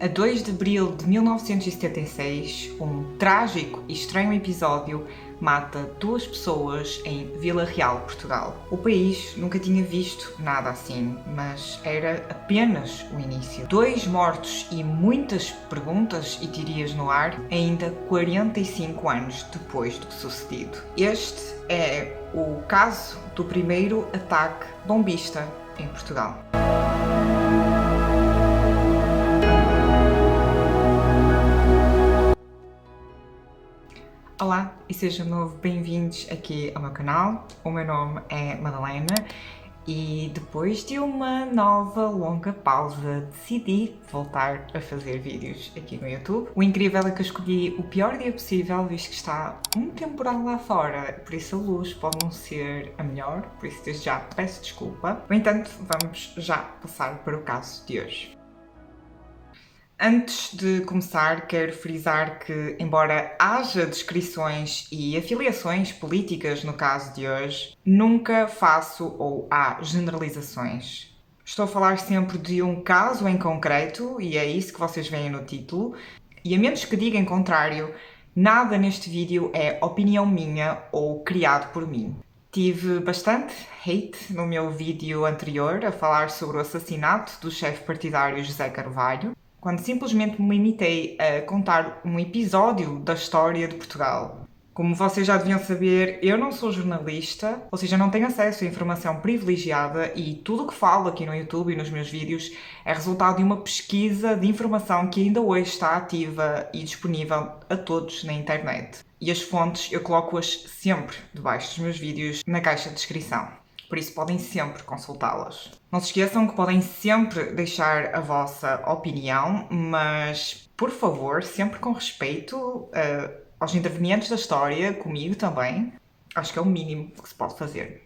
A 2 de abril de 1976, um trágico e estranho episódio mata 2 pessoas em Vila Real, Portugal. O país nunca tinha visto nada assim, mas era apenas o início. 2 mortos e muitas perguntas e teorias no ar, ainda 45 anos depois do sucedido. Este é o caso do primeiro ataque bombista em Portugal. Olá e sejam de novo bem-vindos aqui ao meu canal. O meu nome é Madalena e depois de uma nova longa pausa decidi voltar a fazer vídeos aqui no YouTube. O incrível é que eu escolhi o pior dia possível, visto que está um temporal lá fora, por isso a luz pode não ser a melhor, por isso desde já peço desculpa. No entanto, vamos já passar para o caso de hoje. Antes de começar, quero frisar que, embora haja descrições e afiliações políticas no caso de hoje, nunca faço ou há generalizações. Estou a falar sempre de um caso em concreto, e é isso que vocês veem no título, e a menos que diga em contrário, nada neste vídeo é opinião minha ou criado por mim. Tive bastante hate no meu vídeo anterior a falar sobre o assassinato do chefe partidário José Carvalho, quando simplesmente me limitei a contar um episódio da história de Portugal. Como vocês já deviam saber, eu não sou jornalista, ou seja, não tenho acesso a informação privilegiada e tudo o que falo aqui no YouTube e nos meus vídeos é resultado de uma pesquisa de informação que ainda hoje está ativa e disponível a todos na internet. E as fontes eu coloco-as sempre debaixo dos meus vídeos na caixa de descrição. Por isso podem sempre consultá-las. Não se esqueçam que podem sempre deixar a vossa opinião, mas, por favor, sempre com respeito aos intervenientes da história, comigo também. Acho que é o mínimo que se pode fazer.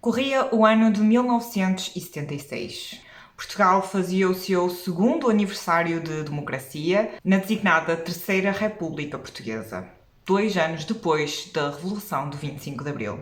Corria o ano de 1976. Portugal fazia o seu segundo aniversário de democracia na designada Terceira República Portuguesa, 2 anos depois da Revolução de 25 de Abril.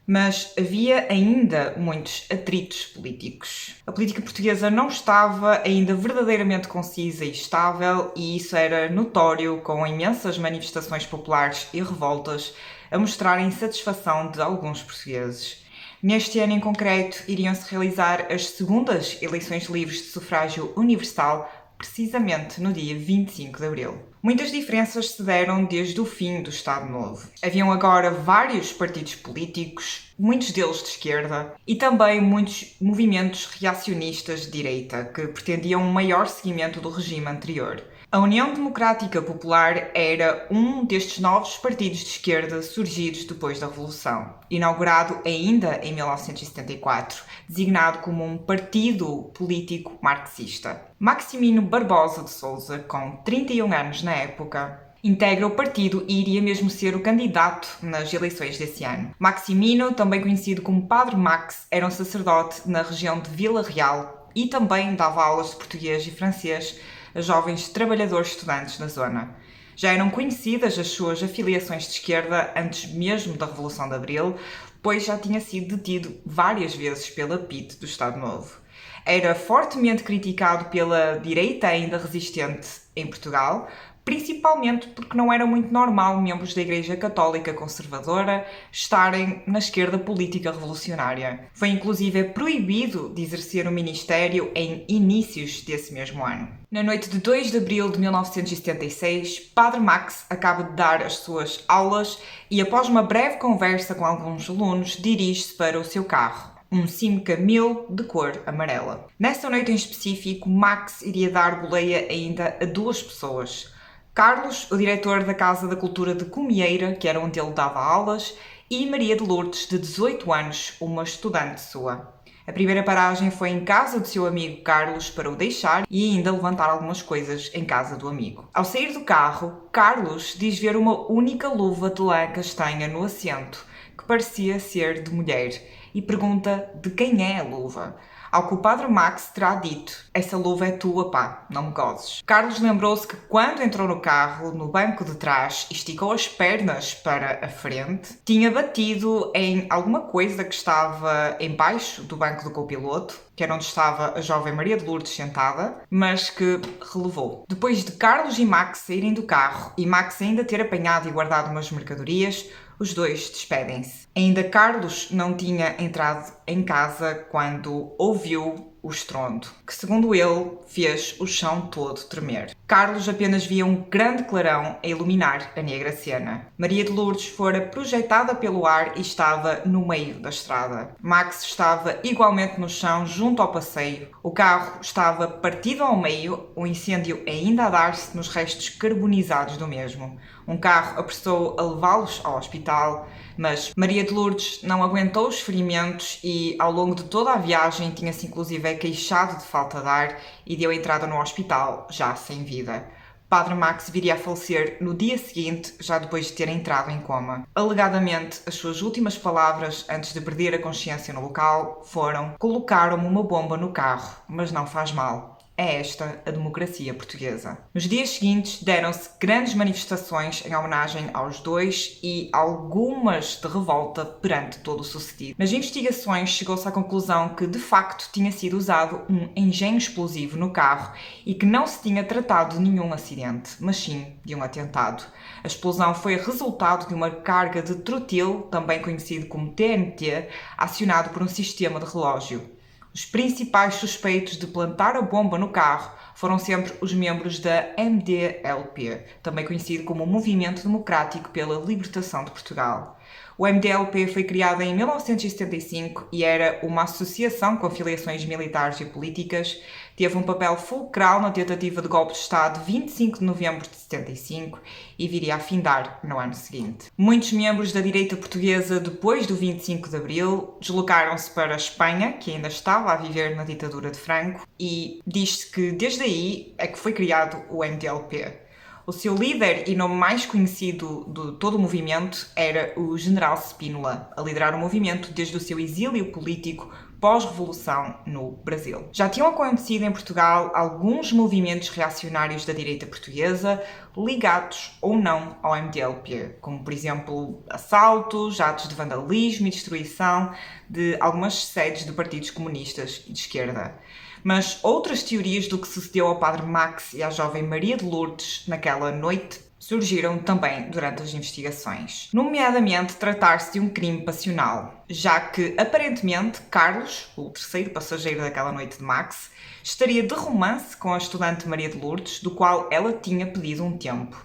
Mas havia ainda muitos atritos políticos. A política portuguesa não estava ainda verdadeiramente concisa e estável, e isso era notório com imensas manifestações populares e revoltas a mostrar a insatisfação de alguns portugueses. Neste ano em concreto, iriam-se realizar as segundas eleições livres de sufrágio universal, precisamente no dia 25 de Abril. Muitas diferenças se deram desde o fim do Estado Novo. Haviam agora vários partidos políticos, muitos deles de esquerda, e também muitos movimentos reacionistas de direita, que pretendiam um maior seguimento do regime anterior. A União Democrática Popular era um destes novos partidos de esquerda surgidos depois da Revolução, inaugurado ainda em 1974, designado como um partido político marxista. Maximino Barbosa de Sousa, com 31 anos na época, integra o partido e iria mesmo ser o candidato nas eleições desse ano. Maximino, também conhecido como Padre Max, era um sacerdote na região de Vila Real e também dava aulas de português e francês a jovens trabalhadores estudantes na zona. Já eram conhecidas as suas afiliações de esquerda antes mesmo da Revolução de Abril, pois já tinha sido detido várias vezes pela PIDE do Estado Novo. Era fortemente criticado pela direita ainda resistente em Portugal, principalmente porque não era muito normal membros da Igreja Católica Conservadora estarem na esquerda política revolucionária. Foi inclusive proibido de exercer o ministério em inícios desse mesmo ano. Na noite de 2 de abril de 1976, Padre Max acaba de dar as suas aulas e, após uma breve conversa com alguns alunos, dirige-se para o seu carro, um Simca 1000 de cor amarela. Nessa noite em específico, Max iria dar boleia ainda a 2 pessoas. Carlos, o diretor da Casa da Cultura de Comieira, que era onde ele dava aulas, e Maria de Lourdes, de 18 anos, uma estudante sua. A primeira paragem foi em casa do seu amigo Carlos para o deixar e ainda levantar algumas coisas em casa do amigo. Ao sair do carro, Carlos diz ver uma única luva de lã castanha no assento, que parecia ser de mulher, e pergunta de quem é a luva. Ao que o padre Max terá dito: essa luva é tua, pá, não me gozes. Carlos lembrou-se que quando entrou no carro, no banco de trás, e esticou as pernas para a frente, tinha batido em alguma coisa que estava embaixo do banco do copiloto, que era onde estava a jovem Maria de Lourdes sentada, mas que relevou. Depois de Carlos e Max saírem do carro e Max ainda ter apanhado e guardado umas mercadorias, os dois despedem-se. Ainda Carlos não tinha entrado em casa quando ouviu o estrondo, que segundo ele fez o chão todo tremer. Carlos apenas via um grande clarão a iluminar a negra cena. Maria de Lourdes fora projetada pelo ar e estava no meio da estrada. Max estava igualmente no chão junto ao passeio. O carro estava partido ao meio, o incêndio ainda a dar-se nos restos carbonizados do mesmo. Um carro apressou a levá-los ao hospital, mas Maria de Lourdes não aguentou os ferimentos e, ao longo de toda a viagem, tinha-se inclusive queixado de falta de ar e deu entrada no hospital, já sem vida. Padre Max viria a falecer no dia seguinte, já depois de ter entrado em coma. Alegadamente, as suas últimas palavras, antes de perder a consciência no local, foram: colocaram-me uma bomba no carro, mas não faz mal. É esta a democracia portuguesa. Nos dias seguintes deram-se grandes manifestações em homenagem aos dois e algumas de revolta perante todo o sucedido. Nas investigações chegou-se à conclusão que de facto tinha sido usado um engenho explosivo no carro e que não se tinha tratado de nenhum acidente, mas sim de um atentado. A explosão foi resultado de uma carga de trotil, também conhecido como TNT, acionado por um sistema de relógio. Os principais suspeitos de plantar a bomba no carro foram sempre os membros da MDLP, também conhecido como Movimento Democrático pela Libertação de Portugal. O MDLP foi criado em 1975 e era uma associação com filiações militares e políticas. Teve um papel fulcral na tentativa de golpe de Estado de 25 de novembro de 75 e viria a findar no ano seguinte. Muitos membros da direita portuguesa, depois do 25 de abril, deslocaram-se para a Espanha, que ainda estava a viver na ditadura de Franco, e diz-se que desde aí é que foi criado o MDLP. O seu líder e nome mais conhecido de todo o movimento era o General Spínola, a liderar o movimento desde o seu exílio político pós-revolução no Brasil. Já tinham acontecido em Portugal alguns movimentos reacionários da direita portuguesa ligados ou não ao MDLP, como por exemplo assaltos, atos de vandalismo e destruição de algumas sedes de partidos comunistas de esquerda. Mas outras teorias do que sucedeu ao padre Max e à jovem Maria de Lourdes naquela noite surgiram também durante as investigações, nomeadamente tratar-se de um crime passional, já que aparentemente Carlos, o terceiro passageiro daquela noite de Max, estaria de romance com a estudante Maria de Lourdes, do qual ela tinha pedido um tempo.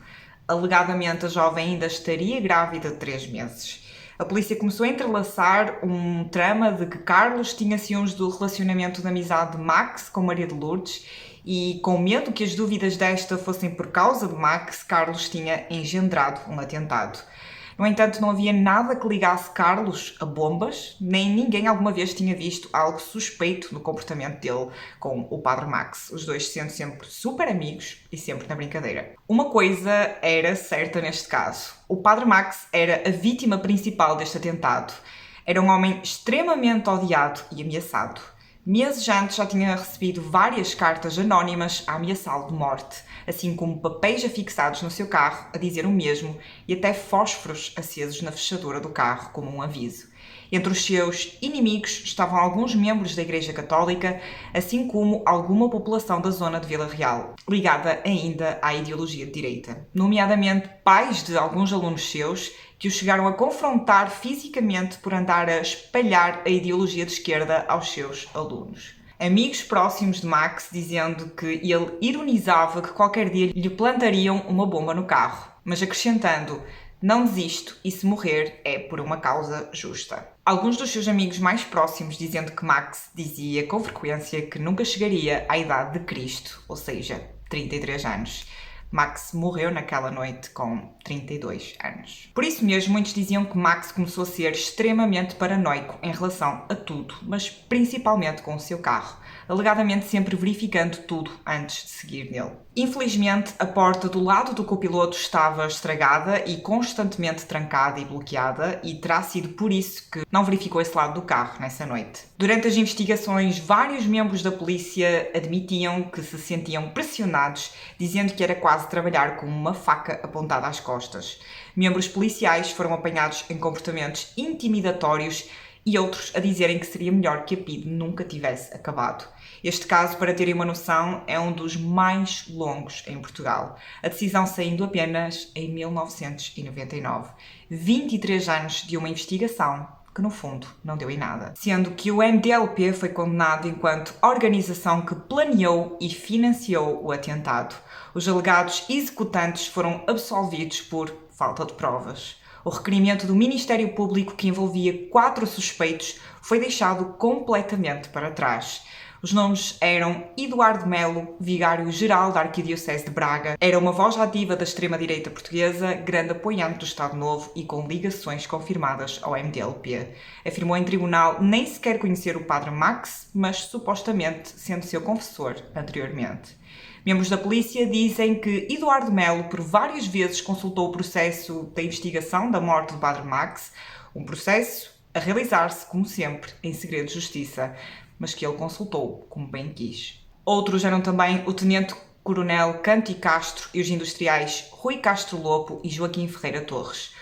Alegadamente a jovem ainda estaria grávida de 3 meses. A polícia começou a entrelaçar um trama de que Carlos tinha ciúmes do relacionamento de amizade de Max com Maria de Lourdes e, com medo que as dúvidas desta fossem por causa de Max, Carlos tinha engendrado um atentado. No entanto, não havia nada que ligasse Carlos a bombas, nem ninguém alguma vez tinha visto algo suspeito no comportamento dele com o padre Max, os dois sendo sempre super amigos e sempre na brincadeira. Uma coisa era certa neste caso: o padre Max era a vítima principal deste atentado. Era um homem extremamente odiado e ameaçado. Meses antes já tinha recebido várias cartas anónimas a ameaçá-lo de morte, assim como papéis afixados no seu carro a dizer o mesmo e até fósforos acesos na fechadura do carro como um aviso. Entre os seus inimigos estavam alguns membros da Igreja Católica, assim como alguma população da zona de Vila Real, ligada ainda à ideologia de direita, nomeadamente pais de alguns alunos seus que o chegaram a confrontar fisicamente por andar a espalhar a ideologia de esquerda aos seus alunos. Amigos próximos de Max dizendo que ele ironizava que qualquer dia lhe plantariam uma bomba no carro, mas acrescentando: não desisto e se morrer é por uma causa justa. Alguns dos seus amigos mais próximos dizendo que Max dizia com frequência que nunca chegaria à idade de Cristo, ou seja, 33 anos. Max morreu naquela noite com 32 anos. Por isso mesmo, muitos diziam que Max começou a ser extremamente paranoico em relação a tudo, mas principalmente com o seu carro, alegadamente sempre verificando tudo antes de seguir nele. Infelizmente, a porta do lado do copiloto estava estragada e constantemente trancada e bloqueada, e terá sido por isso que não verificou esse lado do carro nessa noite. Durante as investigações, vários membros da polícia admitiam que se sentiam pressionados, dizendo que era quase trabalhar com uma faca apontada às costas. Membros policiais foram apanhados em comportamentos intimidatórios e outros a dizerem que seria melhor que a PIDE nunca tivesse acabado. Este caso, para terem uma noção, é um dos mais longos em Portugal. A decisão saindo apenas em 1999. 23 anos de uma investigação que, no fundo, não deu em nada. Sendo que o MDLP foi condenado enquanto organização que planeou e financiou o atentado. Os alegados executantes foram absolvidos por falta de provas. O requerimento do Ministério Público, que envolvia 4 suspeitos, foi deixado completamente para trás. Os nomes eram Eduardo Melo, vigário-geral da Arquidiocese de Braga, era uma voz ativa da extrema-direita portuguesa, grande apoiante do Estado Novo e com ligações confirmadas ao MDLP. Afirmou em tribunal nem sequer conhecer o padre Max, mas supostamente sendo seu confessor anteriormente. Membros da polícia dizem que Eduardo Melo por várias vezes consultou o processo da investigação da morte do padre Max, um processo a realizar-se, como sempre, em segredo de justiça, mas que ele consultou como bem quis. Outros eram também o tenente-coronel Canti Castro e os industriais Rui Castro Lopo e Joaquim Ferreira Torres.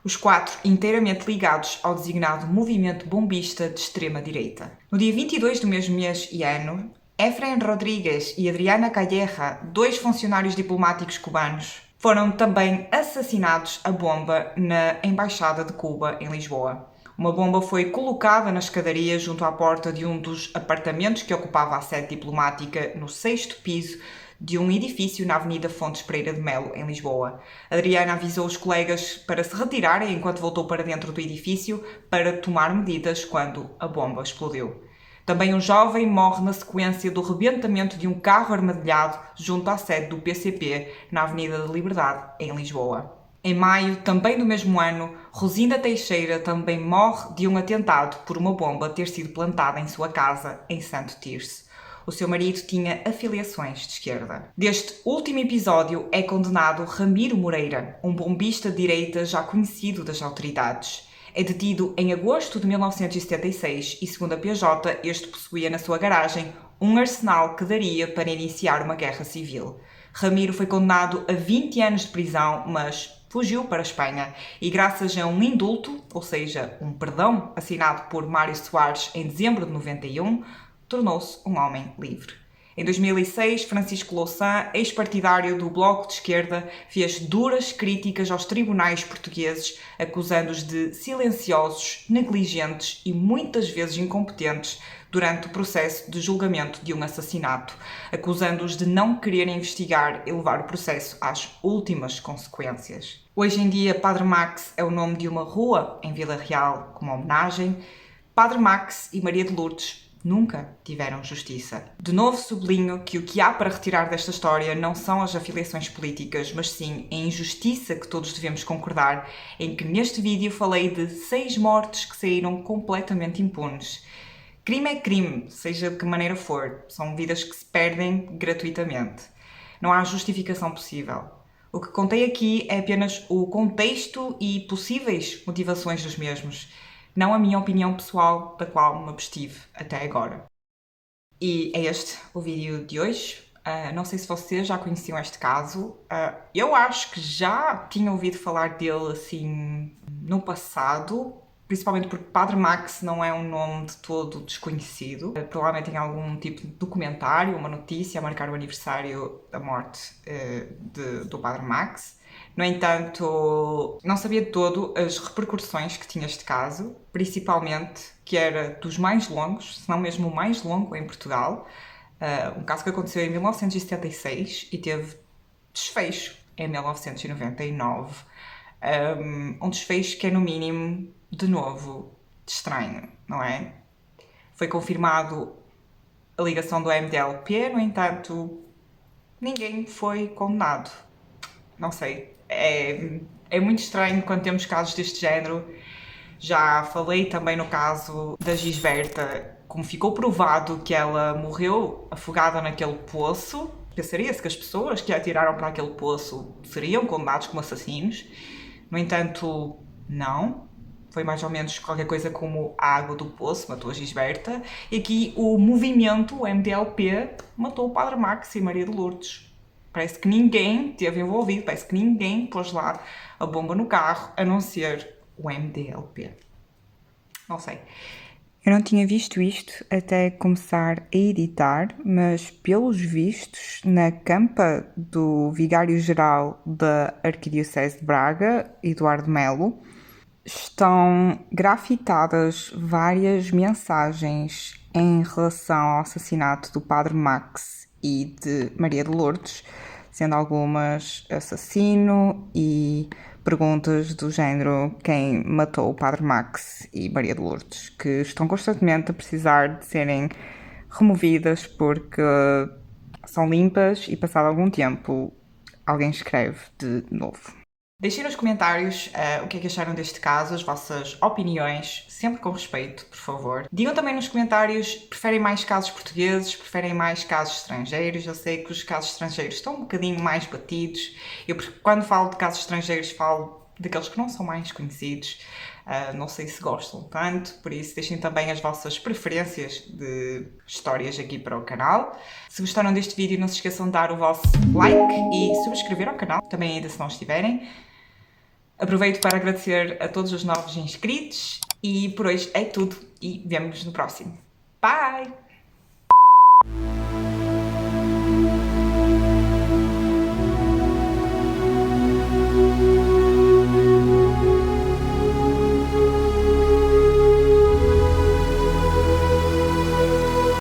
Os 4 inteiramente ligados ao designado movimento bombista de extrema-direita. No dia 22 do mesmo mês e ano, Efraín Rodríguez e Adriana Calleja, 2 funcionários diplomáticos cubanos, foram também assassinados a bomba na Embaixada de Cuba, em Lisboa. Uma bomba foi colocada na escadaria junto à porta de um dos apartamentos que ocupava a sede diplomática no 6º piso de um edifício na Avenida Fontes Pereira de Melo, em Lisboa. Adriana avisou os colegas para se retirarem enquanto voltou para dentro do edifício para tomar medidas quando a bomba explodiu. Também um jovem morre na sequência do rebentamento de um carro armadilhado junto à sede do PCP, na Avenida da Liberdade, em Lisboa. Em maio, também do mesmo ano, Rosinda Teixeira também morre de um atentado por uma bomba ter sido plantada em sua casa, em Santo Tirso. O seu marido tinha afiliações de esquerda. Deste último episódio é condenado Ramiro Moreira, um bombista de direita já conhecido das autoridades. É detido em agosto de 1976 e, segundo a PJ, este possuía na sua garagem um arsenal que daria para iniciar uma guerra civil. Ramiro foi condenado a 20 anos de prisão, mas fugiu para a Espanha e, graças a um indulto, ou seja, um perdão assinado por Mário Soares em dezembro de 91, tornou-se um homem livre. Em 2006, Francisco Louçã, ex-partidário do Bloco de Esquerda, fez duras críticas aos tribunais portugueses, acusando-os de silenciosos, negligentes e muitas vezes incompetentes durante o processo de julgamento de um assassinato, acusando-os de não quererem investigar e levar o processo às últimas consequências. Hoje em dia, Padre Max é o nome de uma rua em Vila Real como homenagem. Padre Max e Maria de Lourdes nunca tiveram justiça. De novo sublinho que o que há para retirar desta história não são as afiliações políticas, mas sim a injustiça que todos devemos concordar, em que neste vídeo falei de 6 mortes que saíram completamente impunes. Crime é crime, seja de que maneira for. São vidas que se perdem gratuitamente. Não há justificação possível. O que contei aqui é apenas o contexto e possíveis motivações dos mesmos, não a minha opinião pessoal, da qual me abstive até agora. E é este o vídeo de hoje. Não sei se vocês já conheciam este caso. Eu acho que já tinha ouvido falar dele assim no passado, principalmente porque Padre Max não é um nome de todo desconhecido. Provavelmente em algum tipo de documentário, uma notícia a marcar o aniversário da morte do Padre Max. No entanto, não sabia de todo as repercussões que tinha este caso, principalmente que era dos mais longos, se não mesmo o mais longo em Portugal. Um caso que aconteceu em 1976 e teve desfecho em 1999. Um desfecho que é, no mínimo, de novo, estranho, não é? Foi confirmado a ligação do MDLP, no entanto, ninguém foi condenado. não sei, é muito estranho quando temos casos deste género. Já falei também no caso da Gisberta, como ficou provado que ela morreu afogada naquele poço, pensaria-se que as pessoas que a atiraram para aquele poço seriam condenados como assassinos. No entanto, não. Foi mais ou menos qualquer coisa como a água do poço matou a Gisberta. E aqui o movimento, o MDLP, matou o Padre Max e Maria de Lourdes. Parece que ninguém esteve envolvido, parece que ninguém pôs lá a bomba no carro, a não ser o MDLP. Não sei. Eu não tinha visto isto até começar a editar, mas pelos vistos, na campa do Vigário-Geral da Arquidiocese de Braga, Eduardo Melo, estão grafitadas várias mensagens em relação ao assassinato do Padre Max e de Maria de Lourdes, sendo algumas assassino e perguntas do género quem matou o Padre Max e Maria de Lourdes, que estão constantemente a precisar de serem removidas porque são limpas e passado algum tempo alguém escreve de novo. Deixem nos comentários o que é que acharam deste caso, as vossas opiniões, sempre com respeito, por favor. Digam também nos comentários, preferem mais casos portugueses, preferem mais casos estrangeiros. Eu sei que os casos estrangeiros estão um bocadinho mais batidos. Quando falo de casos estrangeiros, falo daqueles que não são mais conhecidos. Não sei se gostam tanto, por isso deixem também as vossas preferências de histórias aqui para o canal. Se gostaram deste vídeo, não se esqueçam de dar o vosso like e subscrever ao canal, também ainda se não estiverem. Aproveito para agradecer a todos os novos inscritos e por hoje é tudo e vemo-nos no próximo. Bye!